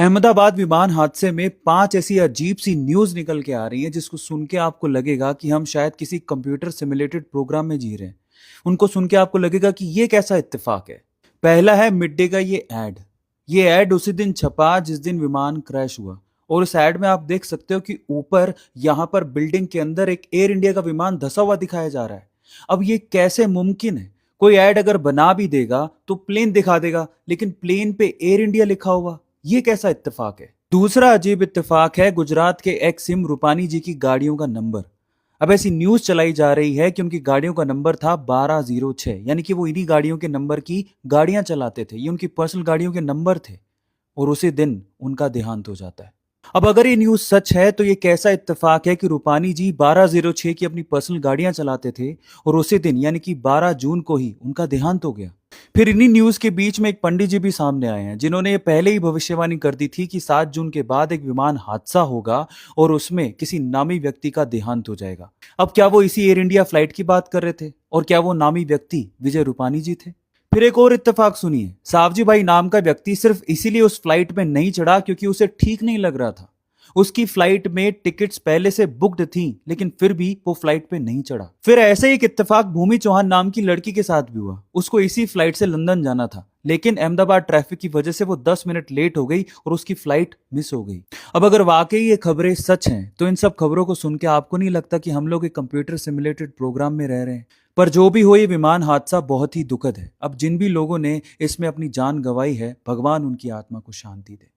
अहमदाबाद विमान हादसे में 5 ऐसी अजीब सी न्यूज निकल के आ रही है जिसको सुन के आपको लगेगा कि हम शायद किसी कंप्यूटर सिमुलेटेड प्रोग्राम में जी रहे हैं। उनको सुन के आपको लगेगा कि ये कैसा इत्तेफाक है। पहला है मिड डे का ये एड उसी दिन छपा जिस दिन विमान क्रैश हुआ। और उस एड में आप देख सकते हो कि ऊपर यहाँ पर बिल्डिंग के अंदर एक एयर इंडिया का विमान धंसा हुआ दिखाया जा रहा है। अब ये कैसे मुमकिन है? कोई एड अगर बना भी देगा तो प्लेन दिखा देगा, लेकिन प्लेन पे एयर इंडिया लिखा हुआ, ये कैसा इत्तेफाक है? दूसरा अजीब इत्तेफाक है गुजरात के एक्स सिम रूपानी जी की गाड़ियों का नंबर। अब ऐसी न्यूज चलाई जा रही है कि उनकी गाड़ियों का नंबर था 1206, यानी कि वो इन्हीं गाड़ियों के नंबर की गाड़ियां चलाते थे, ये उनकी पर्सनल गाड़ियों के नंबर थे। और उसी दिन उनका देहांत हो जाता है। अब अगर ये न्यूज सच है तो ये कैसा इत्तेफाक है कि रूपानी जी 1206 की अपनी पर्सनल गाड़ियां चलाते थे और उसी दिन यानी कि 12 जून को ही उनका देहांत हो गया। फिर इन्हीं न्यूज के बीच में एक पंडित जी भी सामने आए हैं जिन्होंने ये पहले ही भविष्यवाणी कर दी थी कि 7 जून के बाद एक विमान हादसा होगा और उसमें किसी नामी व्यक्ति का देहांत हो जाएगा। अब क्या वो इसी एयर इंडिया फ्लाइट की बात कर रहे थे? और क्या वो नामी व्यक्ति विजय रूपानी जी थे? फिर एक और इत्तेफाक सुनिए, सावजी भाई नाम का व्यक्ति सिर्फ इसीलिए उस फ्लाइट में नहीं चढ़ा क्योंकि उसे ठीक नहीं लग रहा था। उसकी फ्लाइट में टिकट्स पहले से बुक्ड थी, लेकिन फिर भी वो फ्लाइट पे नहीं चढ़ा। फिर ऐसे ही एक इत्तेफाक भूमि चौहान नाम की लड़की के साथ भी हुआ। उसको इसी फ्लाइट से लंदन जाना था, लेकिन अहमदाबाद ट्रैफिक की वजह से वो 10 मिनट लेट हो गई और उसकी फ्लाइट मिस हो गई। अब अगर वाकई ये खबरें सच हैं तो इन सब खबरों को सुन के आपको नहीं लगता कि हम लोग एक कंप्यूटर सिमुलेटेड प्रोग्राम में रह रहे हैं? पर जो भी हो, ये विमान हादसा बहुत ही दुखद है। अब जिन भी लोगों ने इसमें अपनी जान गंवाई है, भगवान उनकी आत्मा को शांति दे।